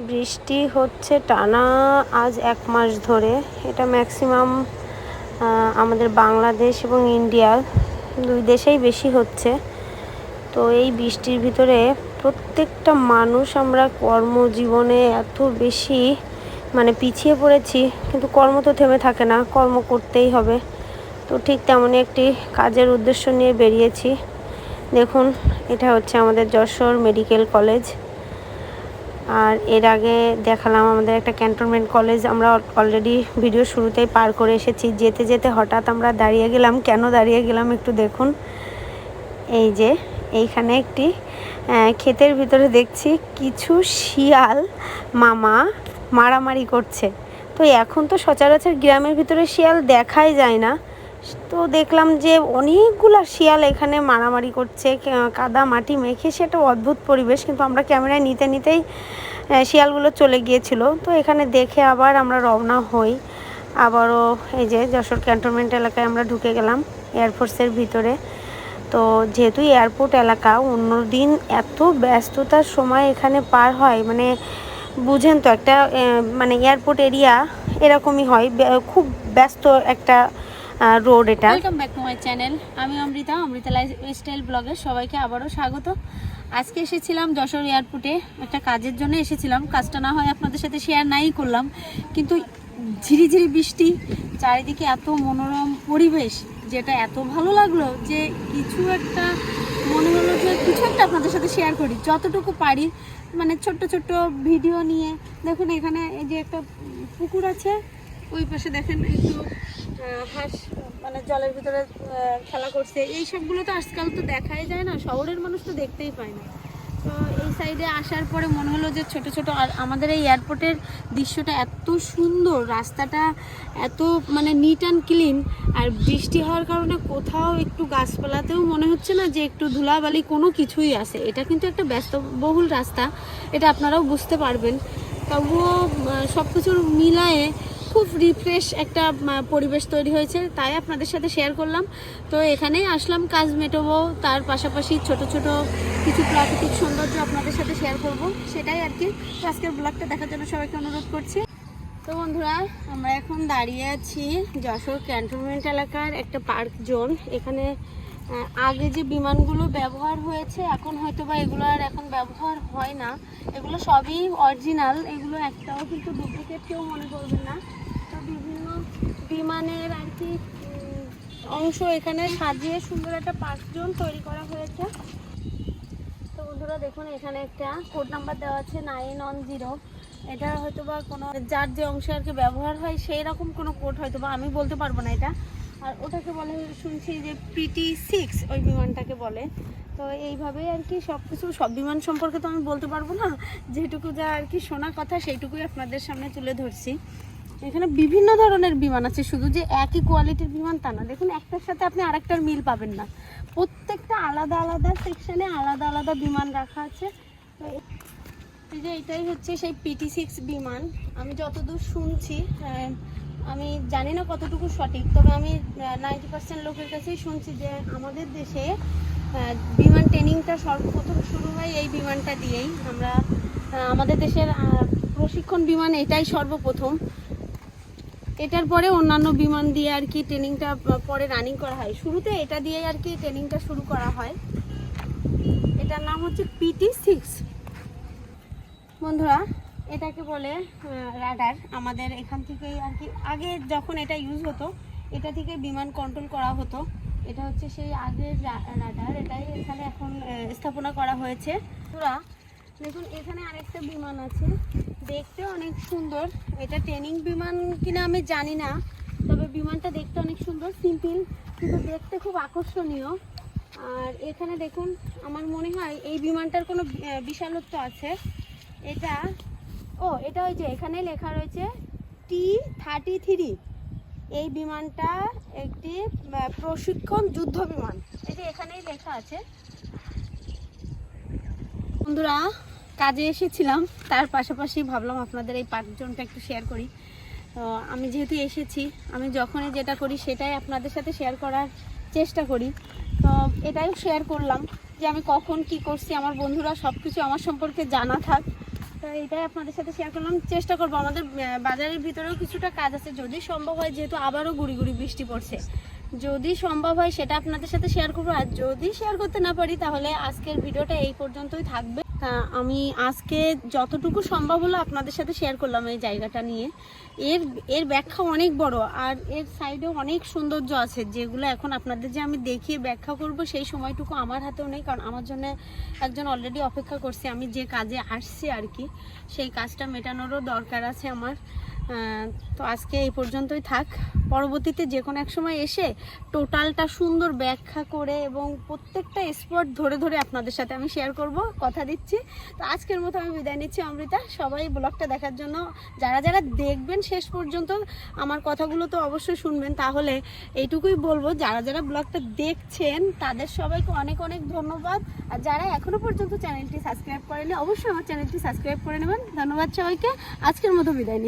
বৃষ্টি হচ্ছে টানা আজ 1 মাস ধরে। এটা ম্যাক্সিমাম আমাদের বাংলাদেশ এবং ইন্ডিয়া দুই দেশেই বেশি হচ্ছে। তো এই বৃষ্টির ভিতরে প্রত্যেকটা মানুষ আমরা কর্মজীবনে এত বেশি পিছিয়ে পড়েছি, কিন্তু কর্ম তো থেমে থাকে না, কর্ম করতেই হবে। তো ঠিক তেমনই একটি কাজের উদ্দেশ্য নিয়ে বেরিয়েছি। দেখুন, এটা হচ্ছে আমাদের যশোর মেডিকেল কলেজ। আর এর আগে দেখালাম আমাদের একটা ক্যান্টনমেন্ট কলেজ, আমরা অলরেডি ভিডিও শুরুতেই পার করে এসেছি। যেতে যেতে হঠাৎ আমরা দাঁড়িয়ে গেলাম। কেন দাঁড়িয়ে গেলাম একটু দেখুন। এই যে এইখানে একটি ক্ষেতের ভিতরে দেখছি কিছু শিয়াল মামা মারামারি করছে। তো এখন তো সচরাচর গ্রামের ভিতরে শিয়াল দেখাই যায় না। তো দেখলাম যে অনেকগুলা শিয়াল এখানে মারামারি করছে, কাদা মাটি মেখে। সেটা অদ্ভুত পরিবেশ, কিন্তু আমরা ক্যামেরায় নিতেই শিয়ালগুলো চলে গিয়েছিল। তো এখানে দেখে আবার আমরা রওনা হই। আবারও এই যে যশোর ক্যান্টনমেন্ট এলাকায় আমরা ঢুকে গেলাম এয়ারফোর্সের ভিতরে। তো যেহেতু এয়ারপোর্ট এলাকা, অন্যদিন এত ব্যস্ততার সময় এখানে পার হয়, বুঝেন তো, একটা এয়ারপোর্ট এরিয়া এরকমই হয়, খুব ব্যস্ত একটা রোড এটা। Welcome back to my channel. আমি অমৃতা লাইফস্টাইল ব্লগের সবাইকে আবারও স্বাগত। আজকে এসেছিলাম যশোর এয়ারপোর্টে, একটা কাজের জন্য এসেছিলাম। কাজটা না হয় আপনাদের সাথে শেয়ার নাই করলাম, কিন্তু ঝিরিঝিরি বৃষ্টি, চারিদিকে এত মনোরম পরিবেশ, যেটা এত ভালো লাগলো যে কিছু একটা মনে হলো যে কিছু একটা আপনাদের সাথে শেয়ার করি যতটুকু পারি। ছোট্ট ছোট্ট ভিডিও নিয়ে। দেখুন এখানে এই যে একটা পুকুর আছে, ওই পাশে দেখেন একটু হাঁস জলের ভিতরে খেলা করছে। এই সবগুলো তো আজকাল তো দেখাই যায় না, শহরের মানুষ তো দেখতেই পায় না। তো এই সাইডে আসার পরে মনে হলো যে ছোট ছোট, আর আমাদের এই এয়ারপোর্টের দৃশ্যটা এত সুন্দর, রাস্তাটা এত নিট অ্যান্ড ক্লিন। আর বৃষ্টি হওয়ার কারণে কোথাও একটু গাছপালাতেও মনে হচ্ছে না যে একটু ধুলাবালি কোনো কিছুই আছে। এটা কিন্তু একটা ব্যস্তবহুল রাস্তা, এটা আপনারাও বুঝতে পারবেন। তবুও সব কিছুর মিলায়ে খুব রিফ্রেশ একটা পরিবেশ তৈরি হয়েছে, তাই আপনাদের সাথে শেয়ার করলাম। তো এখানেই আসলাম কাজ মেটাবো, তার পাশাপাশি ছোট ছোট কিছু প্রাকৃতিক সৌন্দর্য আপনাদের সাথে শেয়ার করব, সেটাই আর কি। আজকের ব্লগটা দেখার জন্য সবাইকে অনুরোধ করছি। তো বন্ধুরা, আমরা এখন দাঁড়িয়ে আছি যশোর ক্যান্টনমেন্ট এলাকার একটা পার্ক জোন। এখানে আগে যে বিমানগুলো ব্যবহার হয়েছে, এখন হয়তো বা এগুলো আর এখন ব্যবহার হয় না। এগুলো সবই অরিজিনাল, এগুলো একটাও কিন্তু ডুপ্লিকেট কেউ মনে করবেন না। তো বিভিন্ন বিমানের আর কি অংশ এখানে সাজিয়ে সুন্দর একটা পার্ক জোন তৈরি করা হয়েছে। তো বন্ধুরা দেখুন, এখানে একটা কোড নাম্বার দেওয়া আছে 910। এটা হয়তো বা কোনো যার যে অংশে আর কি ব্যবহার হয় সেই রকম কোনো কোড, হয়তো বা আমি বলতে পারবো না এটা। আর ওটাকে বলে শুনছি যে PT6, ওই বিমানটাকে বলে। তো এইভাবেই আর কি সব বিমান সম্পর্কে তো আমি বলতে পারবো না, যেটুকু যা আর কি শোনা কথা সেইটুকুই আপনাদের সামনে তুলে ধরছি। এখানে বিভিন্ন ধরনের বিমান আছে, শুধু যে একই কোয়ালিটির বিমান তা না। দেখুন, একটার সাথে আপনি আরেকটার মিল পাবেন না, প্রত্যেকটা আলাদা আলাদা সেকশনে আলাদা আলাদা বিমান রাখা আছে। তো এই যে এটাই হচ্ছে সেই PT6 বিমান। আমি যতদূর শুনছি, আমি জানি না কতটুকু সঠিক, তবে আমি 90% লোকের কাছেই শুনছি যে আমাদের দেশে বিমান ট্রেনিংটা সর্বপ্রথম শুরু হয় এই বিমানটা দিয়েই। আমাদের দেশের প্রশিক্ষণ বিমান এটাই সর্বপ্রথম। এটার পরে অন্যান্য বিমান দিয়ে আর কি ট্রেনিংটা পরে রানিং করা হয়। শুরুতে এটা দিয়ে আর কি ট্রেনিংটা শুরু করা হয়। এটার নাম হচ্ছে PT6। বন্ধুরা, এটাকে বলে রাডার। আমাদের এখান থেকেই আর কি আগে যখন এটা ইউজ হতো, এটা থেকে বিমান কন্ট্রোল করা হতো। এটা হচ্ছে সেই আগের রাডার, এটাই এখানে এখন স্থাপনা করা হয়েছে। বন্ধুরা দেখুন, এখানে আরেকটা বিমান আছে, দেখতে অনেক সুন্দর। এটা ট্রেনিং বিমান কিনা আমি জানি না, তবে বিমানটা দেখতে অনেক সুন্দর, সিম্পল কিন্তু দেখতে খুব আকর্ষণীয়। আর এখানে দেখুন, আমার মনে হয় এই বিমানটার কোনো বিশালত্ব আছে। এটা ওই যে এখানে লেখা রয়েছে T-33। এই বিমানটা একটি প্রশিক্ষণ যুদ্ধ বিমান, এটা এখানেই লেখা আছে। বন্ধুরা, কাজে এসেছিলাম, তার পাশাপাশি ভাবলাম আপনাদের এই পার্ক জোনটা একটু শেয়ার করি। তো আমি যেহেতু এসেছি, আমি যখনই যেটা করি সেটাই আপনাদের সাথে শেয়ার করার চেষ্টা করি। তো এটাই শেয়ার করলাম যে আমি কখন কি করছি, আমার বন্ধুরা সব কিছু আমার সম্পর্কে জানা থাক। তো এটাই আপনাদের সাথে শেয়ার করলাম। চেষ্টা করবো, আমাদের বাজারের ভিতরেও কিছুটা কাজ আছে, যদি সম্ভব হয়, যেহেতু আবারও গুড়ি গুড়ি বৃষ্টি পড়ছে, যদি সম্ভব হয় সেটা আপনাদের সাথে শেয়ার করবো। আর যদি শেয়ার করতে না পারি তাহলে আজকের ভিডিওটা এই পর্যন্তই থাকবে। আমি আজকে যতটুকু সম্ভব হলো আপনাদের সাথে শেয়ার করলাম এই জায়গাটা নিয়ে। এর ব্যাখ্যা অনেক বড়, আর এর সাইডেও অনেক সৌন্দর্য আছে, যেগুলো এখন আপনাদের যে আমি দেখিয়ে ব্যাখ্যা করব সেই সময়টুকু আমার হাতেও নেই, কারণ আমার জন্য একজন অলরেডি অপেক্ষা করছে। আমি যে কাজে আসছি আর কি, সেই কাজটা মেটানোরও দরকার আছে আমার। তো আজকে এই পর্যন্তই থাক। পরবর্তীতে যে কোনো এক সময় এসে টোটালটা সুন্দর ব্যাখ্যা করে এবং প্রত্যেকটা স্পট ধরে ধরে আপনাদের সাথে আমি শেয়ার করব, কথা দিচ্ছি। তো আজকের মতো আমি বিদায় নিচ্ছি অমৃতা। সবাই ব্লগটা দেখার জন্য, যারা যারা দেখবেন শেষ পর্যন্ত, আমার কথাগুলো তো অবশ্যই শুনবেন। তাহলে এইটুকুই বলবো, যারা যারা ব্লগটা দেখছেন তাদের সবাইকে অনেক অনেক ধন্যবাদ। আর যারা এখনো পর্যন্ত চ্যানেলটি সাবস্ক্রাইব করেনি, অবশ্যই আমার চ্যানেলটি সাবস্ক্রাইব করে নেবেন। ধন্যবাদ সবাইকে। আজকের মতো বিদায় নিচ্ছি।